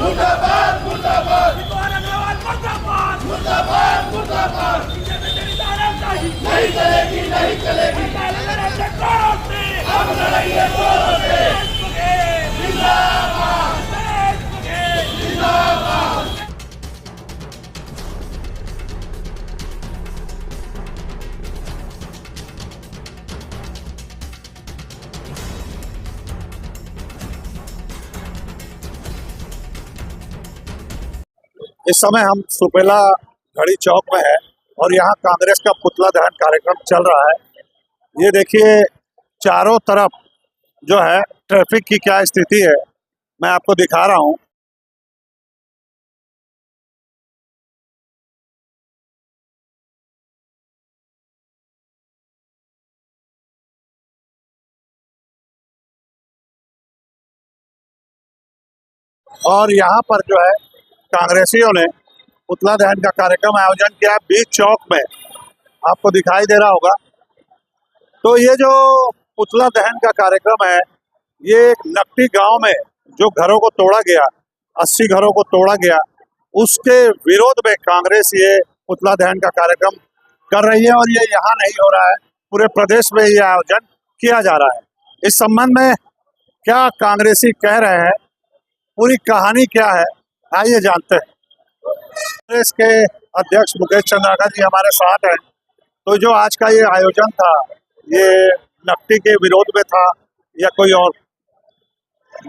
मुर्दाबाद मुर्दाबाद जितवार अग्रवाल मुर्दाबाद मुर्दाबाद मुर्दाबाद बीजेपी तेरी तानाशाही नहीं चलेगी नहीं चलेगी लड़ाई जोरों से हम लड़ेंगे जोरों से देश मुझे जिंदाबाद देश मुझे जिंदाबाद। इस समय हम सुपेला घड़ी चौक में है और यहाँ कांग्रेस का पुतला दहन कार्यक्रम चल रहा है। ये देखिए चारों तरफ जो है ट्रैफिक की क्या स्थिति है, मैं आपको दिखा रहा हूँ। और यहाँ पर जो है कांग्रेसियों ने पुतला दहन का कार्यक्रम आयोजन किया बीच चौक में, आपको दिखाई दे रहा होगा। तो ये जो पुतला दहन का कार्यक्रम है, ये नकटी गांव में जो घरों को तोड़ा गया, 80 घरों को तोड़ा गया, उसके विरोध में कांग्रेस ये पुतला दहन का कार्यक्रम कर रही है। और ये यहाँ नहीं हो रहा है, पूरे प्रदेश में ये आयोजन किया जा रहा है। इस संबंध में क्या कांग्रेसी कह रहे हैं, पूरी कहानी क्या है, आइए जानते हैं। कांग्रेस के अध्यक्ष मुकेश चंद्राकर जी हमारे साथ हैं। तो जो आज का ये आयोजन था, ये नकटी के विरोध में था या कोई और?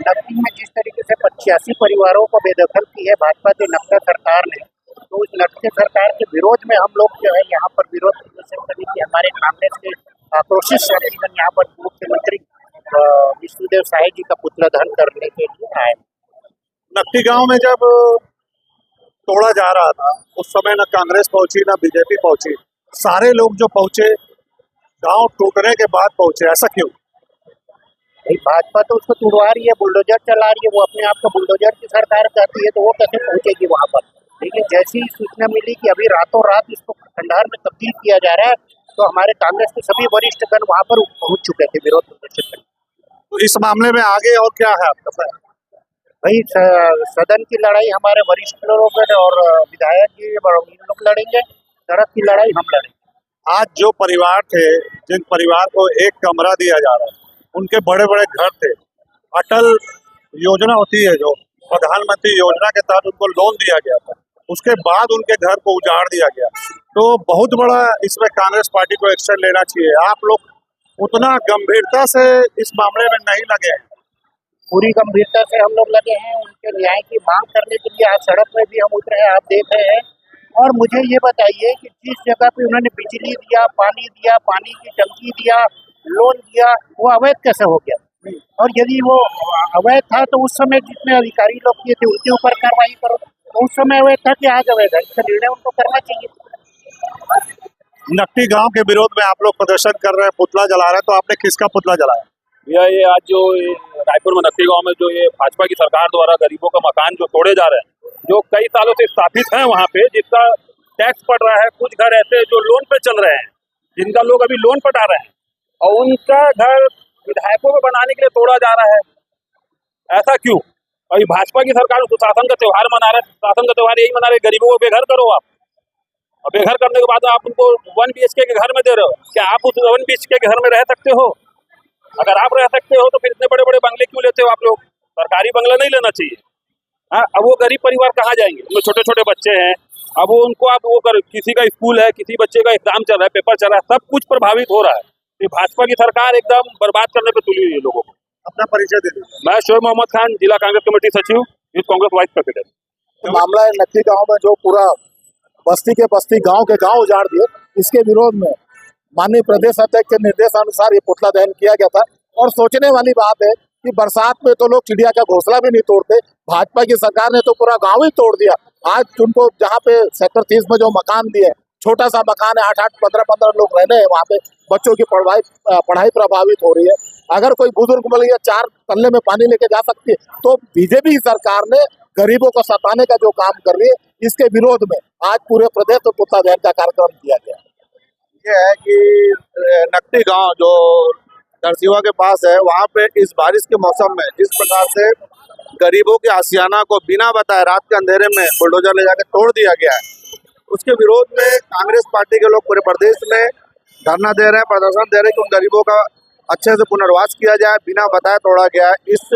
नकटी में जिस तरीके से 85 परिवारों को बेदखल की है भाजपा की नक्शा सरकार ने, तो उस नक्शे सरकार के विरोध में हम लोग जो है यहाँ पर विरोध प्रदर्शन करने की हमारे कांग्रेस के आक्रोशित साथीगण यहाँ पर मुख्यमंत्री विष्णुदेव साय जी का पुतला दहन करने के लिए आए। नकटी गांव में जब तोड़ा जा रहा था उस समय न कांग्रेस पहुंची न बीजेपी पहुंची, सारे लोग जो पहुंचे गांव टूटने के बाद पहुंचे, ऐसा क्यों? भाजपा तो उसको तुड़वा रही है, बुलडोजर चला रही है, वो अपने आप को बुलडोजर की सरकार कहती है, तो वो कैसे पहुंचेगी वहां पर। लेकिन जैसी ही सूचना मिली कि अभी रातों रात इसको खंडहर में तब्दील किया जा रहा है, तो हमारे कांग्रेस के सभी वरिष्ठ गण वहां पर पहुंच चुके थे विरोध प्रदर्शन करने। तो इस मामले में आगे और क्या है आपका फैसला? भाई सदन की लड़ाई हमारे वरिष्ठ लोग और विधायक जी इन लोग लड़ेंगे, सड़क की लड़ाई हम लड़ेंगे। आज जो परिवार थे, जिन परिवार को एक कमरा दिया जा रहा है, उनके बड़े बड़े घर थे, अटल योजना होती है जो प्रधानमंत्री योजना के तहत उनको लोन दिया गया था, उसके बाद उनके घर को उजाड़ दिया गया। तो बहुत बड़ा इसमें कांग्रेस पार्टी को एक्शन लेना चाहिए। आप लोग उतना गंभीरता से इस मामले में नहीं लगे हैं। पूरी गंभीरता से हम लोग लगे हैं, उनके न्याय की मांग करने के लिए आज सड़क में भी हम उतरे हैं, आप देख रहे हैं। और मुझे ये बताइए कि जिस जगह पे उन्होंने बिजली दिया, पानी की टंकी दिया, लोन दिया, वो अवैध कैसे हो गया? और यदि वो अवैध था तो उस समय जितने अधिकारी लोग किए थे उनके ऊपर कार्रवाई करो। तो उस समय अवैध था कि आज अवैध है, इसका निर्णय उनको करना चाहिए। नकटी गांव के विरोध में आप लोग प्रदर्शन कर रहे हैं, पुतला जला रहे हैं, तो आपने किसका पुतला जलाया? ये आज जो रायपुर में नकटी गांव में जो ये भाजपा की सरकार द्वारा गरीबों का मकान जो तोड़े जा रहे हैं, जो कई सालों से स्थापित है वहाँ पे, जिसका टैक्स पड़ रहा है, कुछ घर ऐसे जो लोन पे चल रहे हैं, जिनका लोग अभी लोन पटा रहे हैं, और उनका घर विधायकों में बनाने के लिए तोड़ा जा रहा है। ऐसा क्यों? अभी भाजपा की सरकार सुशासन का त्योहार मना रहे, शासन का त्योहार यही मना रहे, गरीबों को बेघर करो आप। और बेघर करने के बाद आप उनको 1 BHK के घर में दे रहे हो। क्या आप उस 1 BHK के घर में रह सकते हो? अगर आप रह सकते हो तो फिर इतने बड़े बड़े बंगले क्यों लेते हो आप लोग? सरकारी बंगला नहीं लेना चाहिए। हाँ, अब वो गरीब परिवार कहाँ जाएंगे? उनमें छोटे छोटे बच्चे हैं, अब वो उनको आप वो कर, किसी का स्कूल है, किसी बच्चे का एग्जाम चल रहा है, पेपर चल रहा है, सब कुछ प्रभावित हो रहा है। ये भाजपा की सरकार एकदम बर्बाद करने पे तुली हुई है लोगों को। अपना परिचय दे दीजिए। मैं शोएब मोहम्मद खान, जिला कांग्रेस कमेटी सचिव, यूथ कांग्रेस वाइस प्रेसिडेंट। मामला है नकटी गांव में जो पूरा बस्ती के गांव उजाड़ दिए, इसके विरोध में माननीय प्रदेश अध्यक्ष के निर्देशानुसार ये पुतला दहन किया गया था। और सोचने वाली बात है कि बरसात में तो लोग चिड़िया का घोंसला भी नहीं तोड़ते, भाजपा की सरकार ने तो पूरा गांव ही तोड़ दिया। आज उनको जहाँ पे सेक्टर 30 में जो मकान दिए, छोटा सा मकान है, 8-8, 15-15 लोग रहने हैं वहाँ पे, बच्चों की पढ़ाई प्रभावित हो रही है। अगर कोई बुजुर्ग बोले 4 तल्ले में पानी लेके जा सकती है, तो बीजेपी सरकार ने गरीबों को सताने का जो काम कर रही है, इसके विरोध में आज पूरे प्रदेश में पुतला दहन का कार्यक्रम किया गया। ये है कि नकटी गांव जो दरसिवा के पास है, वहाँ पे इस बारिश के मौसम में जिस प्रकार से गरीबों के आशियाना को बिना बताए रात के अंधेरे में बुलडोजर ले जाकर तोड़ दिया गया है। उसके विरोध में कांग्रेस पार्टी के लोग पूरे प्रदेश में धरना दे रहे हैं, प्रदर्शन दे रहे हैं कि उन गरीबों का अच्छे से पुनर्वास किया जाए। बिना बताए तोड़ा गया है। इस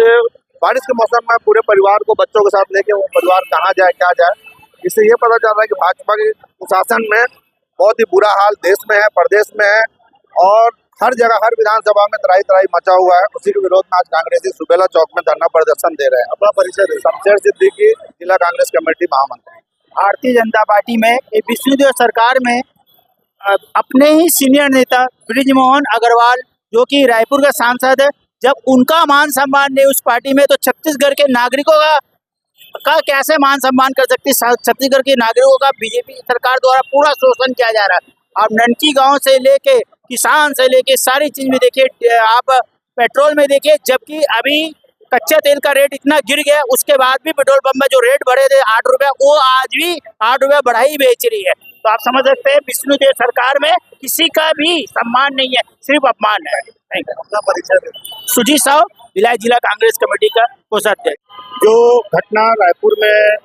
बारिश के मौसम में पूरे परिवार को बच्चों के साथ लेके वो परिवार कहाँ जाए क्या जाए, इससे ये पता चल रहा है कि भाजपा के शासन में बहुत ही बुरा हाल देश में है, प्रदेश में है और हर जगह हर विधानसभा में तराई तराई मचा हुआ है। उसी के विरोध में आज कांग्रेसी सुबेला चौक में धरना प्रदर्शन दे रहे हैं। अपना परिचय दे। शमशेर सिद्दीकी, जिला कांग्रेस कमेटी महामंत्री। भारतीय जनता पार्टी में विष्णुदेव सरकार में अपने ही सीनियर नेता ब्रिजमोहन अग्रवाल जो कि रायपुर का सांसद है, जब उनका मान सम्मान नहीं उस पार्टी में, तो छत्तीसगढ़ के नागरिकों का कैसे मान सम्मान कर सकती है? छत्तीसगढ़ के नागरिकों का बीजेपी सरकार द्वारा पूरा शोषण किया जा रहा है। आप ननकी गांव से लेके किसान से लेके सारी चीज में देखिए, आप पेट्रोल में देखिए, जबकि अभी कच्चे तेल का रेट इतना गिर गया, उसके बाद भी पेट्रोल पंप में जो रेट बढ़े थे 8 रुपया, वो आज भी 8 रुपया बढ़ाई बेच रही है। तो आप समझ सकते हैं विष्णुदेव सरकार में किसी का भी सम्मान नहीं है, सिर्फ अपमान है। अपना परिचय दे। सुजीत साहु, भिलाई जिला कांग्रेस कमेटी का कोषाध्यक्ष। जो घटना रायपुर में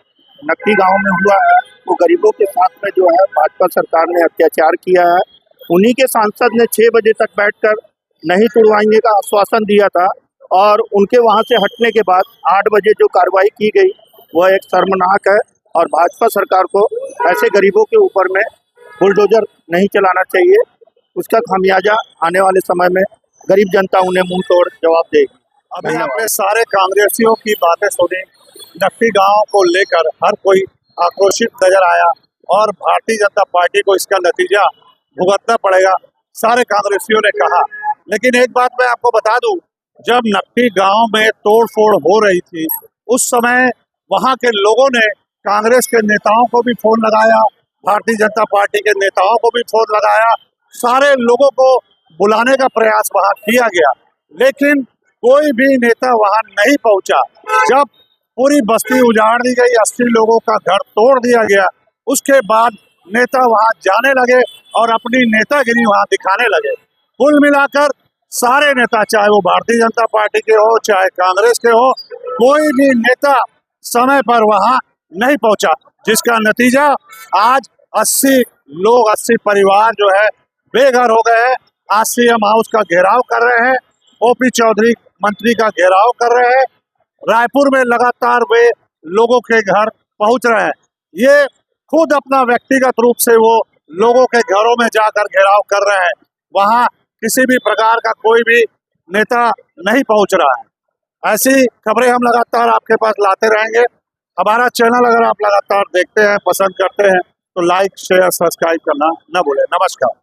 नक्की गांव में हुआ है वो गरीबों के साथ में जो है भाजपा सरकार ने अत्याचार किया है। उन्हीं के सांसद ने 6 बजे तक बैठकर नहीं तुड़वाएंगे का आश्वासन दिया था और उनके वहां से हटने के बाद 8 बजे जो कार्रवाई की गई वह एक शर्मनाक है और भाजपा सरकार को ऐसे गरीबों के ऊपर में बुलडोजर नहीं चलाना चाहिए। उसका खामियाजा आने वाले समय में गरीब जनता उन्हें मुंह तोड़ जवाब देगी। अभी आपने सारे कांग्रेसियों की बातें सुनी, नक्की गांव को लेकर हर कोई आक्रोशित नजर आया और भारतीय जनता पार्टी को इसका नतीजा भुगतना पड़ेगा, सारे कांग्रेसियों ने कहा। लेकिन एक बात मैं आपको बता दूं, जब नक्की गांव में तोड़फोड़ हो रही थी उस समय वहां के लोगों ने कांग्रेस के नेताओं को भी फोन लगाया, भारतीय जनता पार्टी के नेताओं को भी फोन लगाया, सारे लोगों को बुलाने का प्रयास वहां किया गया, लेकिन कोई भी नेता वहां नहीं पहुंचा। जब पूरी बस्ती उजाड़ दी गई, 80 लोगों का घर तोड़ दिया गया, उसके बाद नेता वहां जाने लगे और अपनी नेतागिरी वहां दिखाने लगे। कुल मिलाकर सारे नेता, चाहे वो भारतीय जनता पार्टी के हो चाहे कांग्रेस के हो, कोई भी नेता समय पर वहां नहीं पहुंचा, जिसका नतीजा आज 80 लोग, 80 परिवार जो है बेघर हो गए हैं। आज सीएम हाउस का घेराव कर रहे हैं, ओपी चौधरी मंत्री का घेराव कर रहे हैं, रायपुर में लगातार वे लोगों के घर पहुंच रहे हैं। ये खुद अपना व्यक्तिगत रूप से वो लोगों के घरों में जाकर घेराव कर रहे हैं, वहां किसी भी प्रकार का कोई भी नेता नहीं पहुंच रहा है। ऐसी खबरें हम लगातार आपके पास लाते रहेंगे। हमारा चैनल अगर आप लगातार देखते हैं, पसंद करते हैं तो लाइक शेयर सब्सक्राइब करना न भूलें। नमस्कार।